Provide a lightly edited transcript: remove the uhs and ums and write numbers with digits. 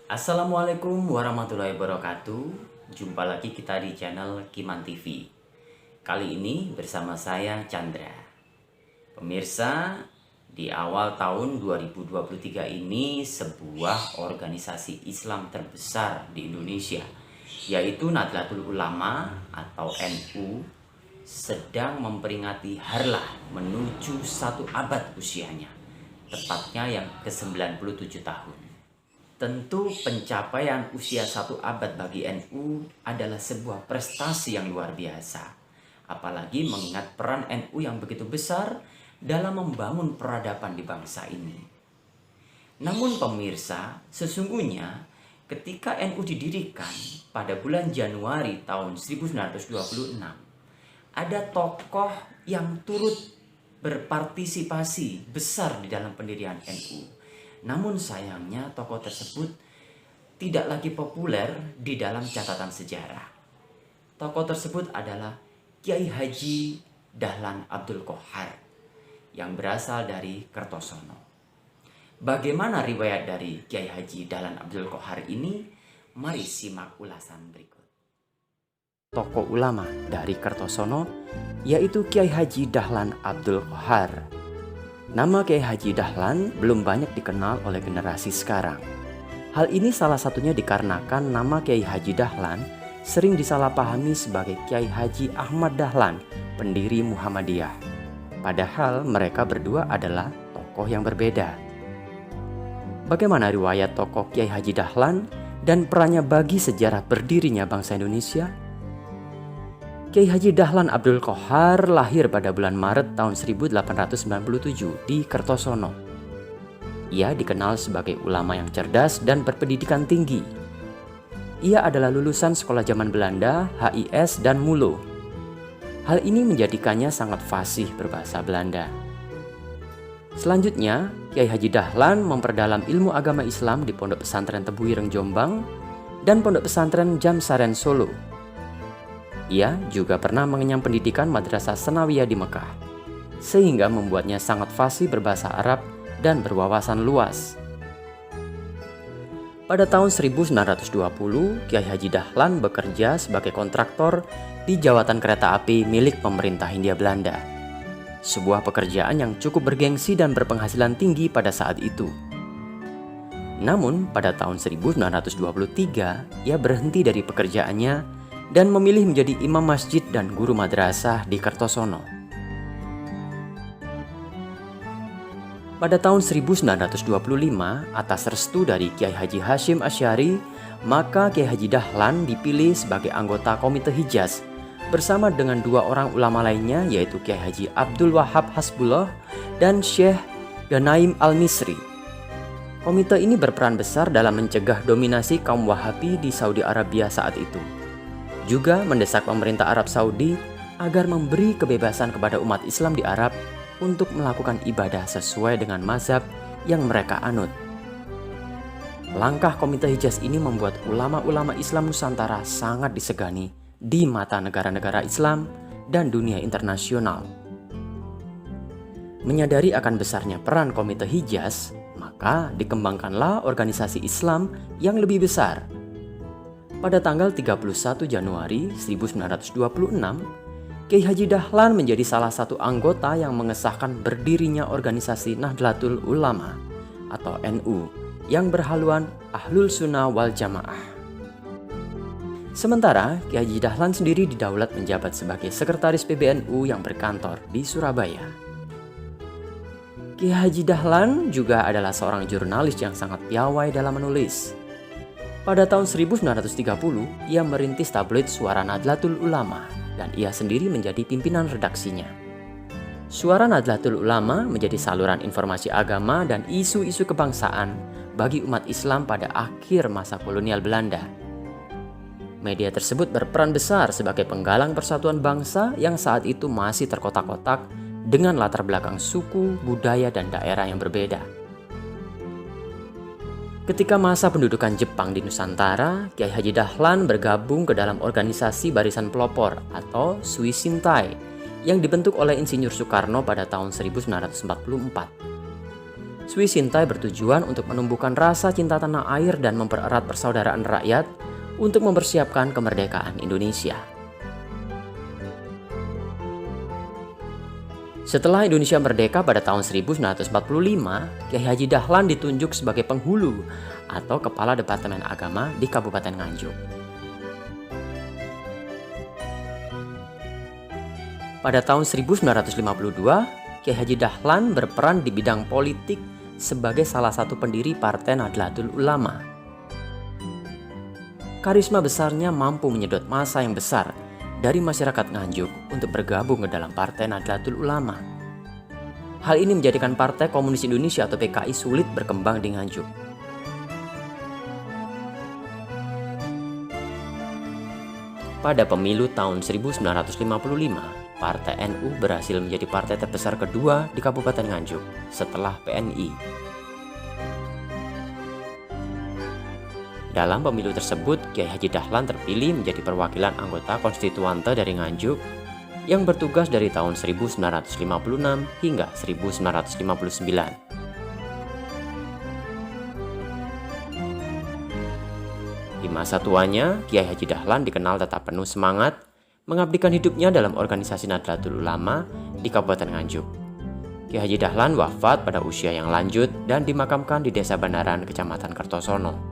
Assalamualaikum warahmatullahi wabarakatuh. Jumpa lagi kita di channel Kiman TV. Kali ini bersama saya Chandra. Pemirsa, di awal tahun 2023 ini sebuah organisasi Islam terbesar di Indonesia, yaitu Nahdlatul Ulama atau NU, sedang memperingati harlah menuju 1 abad usianya, tepatnya yang ke-97 tahun. Tentu pencapaian usia 1 abad bagi NU adalah sebuah prestasi yang luar biasa. Apalagi mengingat peran NU yang begitu besar dalam membangun peradaban di bangsa ini. Namun pemirsa, sesungguhnya ketika NU didirikan pada bulan Januari tahun 1926, ada tokoh yang turut berpartisipasi besar di dalam pendirian NU. Namun sayangnya tokoh tersebut tidak lagi populer di dalam catatan sejarah. Tokoh tersebut adalah Kiai Haji Dahlan Abdul Qohar yang berasal dari Kertosono. Bagaimana riwayat dari Kiai Haji Dahlan Abdul Qohar ini? Mari simak ulasan berikut. Tokoh ulama dari Kertosono yaitu Kiai Haji Dahlan Abdul Qohar. Nama Kiai Haji Dahlan belum banyak dikenal oleh generasi sekarang. Hal ini salah satunya dikarenakan nama Kiai Haji Dahlan sering disalahpahami sebagai Kiai Haji Ahmad Dahlan, pendiri Muhammadiyah. Padahal mereka berdua adalah tokoh yang berbeda. Bagaimana riwayat tokoh Kiai Haji Dahlan dan perannya bagi sejarah berdirinya bangsa Indonesia? Kiai Haji Dahlan Abdul Qohar lahir pada bulan Maret tahun 1897 di Kertosono. Ia dikenal sebagai ulama yang cerdas dan berpendidikan tinggi. Ia adalah lulusan sekolah zaman Belanda, HIS, dan Mulo. Hal ini menjadikannya sangat fasih berbahasa Belanda. Selanjutnya, Kiai Haji Dahlan memperdalam ilmu agama Islam di Pondok Pesantren Tebu Ireng Jombang dan Pondok Pesantren Jamsaren Solo. Ia juga pernah mengenyam pendidikan Madrasah Senawiyah di Mekah, sehingga membuatnya sangat fasih berbahasa Arab dan berwawasan luas. Pada tahun 1920, Kiai Haji Dahlan bekerja sebagai kontraktor di jawatan kereta api milik pemerintah Hindia Belanda. Sebuah pekerjaan yang cukup bergengsi dan berpenghasilan tinggi pada saat itu. Namun, pada tahun 1923, ia berhenti dari pekerjaannya dan memilih menjadi imam masjid dan guru madrasah di Kertosono. Pada tahun 1925, atas restu dari Kiai Haji Hashim Asy'ari, maka Kiai Haji Dahlan dipilih sebagai anggota Komite Hijaz bersama dengan 2 orang ulama lainnya, yaitu Kiai Haji Abdul Wahab Hasbullah dan Syekh Ghanaim Al-Misri. Komite ini berperan besar dalam mencegah dominasi kaum Wahabi di Saudi Arabia saat itu. Juga mendesak pemerintah Arab Saudi agar memberi kebebasan kepada umat Islam di Arab untuk melakukan ibadah sesuai dengan mazhab yang mereka anut. Langkah Komite Hijaz ini membuat ulama-ulama Islam Nusantara sangat disegani di mata negara-negara Islam dan dunia internasional. Menyadari akan besarnya peran Komite Hijaz, maka dikembangkanlah organisasi Islam yang lebih besar. Pada tanggal 31 Januari 1926, Kiai Haji Dahlan menjadi salah satu anggota yang mengesahkan berdirinya organisasi Nahdlatul Ulama atau NU yang berhaluan Ahlul Sunnah wal Jamaah. Sementara Kiai Haji Dahlan sendiri didaulat menjabat sebagai sekretaris PBNU yang berkantor di Surabaya. Kiai Haji Dahlan juga adalah seorang jurnalis yang sangat piawai dalam menulis. Pada tahun 1930, ia merintis tabloid Suara Nahdlatul Ulama dan ia sendiri menjadi pimpinan redaksinya. Suara Nahdlatul Ulama menjadi saluran informasi agama dan isu-isu kebangsaan bagi umat Islam pada akhir masa kolonial Belanda. Media tersebut berperan besar sebagai penggalang persatuan bangsa yang saat itu masih terkotak-kotak dengan latar belakang suku, budaya, dan daerah yang berbeda. Ketika masa pendudukan Jepang di Nusantara, Kiai Haji Dahlan bergabung ke dalam organisasi Barisan Pelopor atau Suisintai yang dibentuk oleh Insinyur Soekarno pada tahun 1944. Swi Sintai bertujuan untuk menumbuhkan rasa cinta tanah air dan mempererat persaudaraan rakyat untuk mempersiapkan kemerdekaan Indonesia. Setelah Indonesia merdeka pada tahun 1945, Kiai Haji Dahlan ditunjuk sebagai penghulu atau Kepala Departemen Agama di Kabupaten Nganjuk. Pada tahun 1952, Kiai Haji Dahlan berperan di bidang politik sebagai salah satu pendiri Partai Nahdlatul Ulama. Karisma besarnya mampu menyedot massa yang besar dari masyarakat Nganjuk untuk bergabung ke dalam Partai Nahdlatul Ulama. Hal ini menjadikan Partai Komunis Indonesia atau PKI sulit berkembang di Nganjuk. Pada pemilu tahun 1955, Partai NU berhasil menjadi partai terbesar kedua di Kabupaten Nganjuk setelah PNI. Dalam pemilu tersebut, Kiai Haji Dahlan terpilih menjadi perwakilan anggota konstituante dari Nganjuk yang bertugas dari tahun 1956 hingga 1959. Di masa tuanya, Kiai Haji Dahlan dikenal tetap penuh semangat mengabdikan hidupnya dalam organisasi Nahdlatul Ulama di Kabupaten Nganjuk. Kiai Haji Dahlan wafat pada usia yang lanjut dan dimakamkan di Desa Bandaran, Kecamatan Kertosono.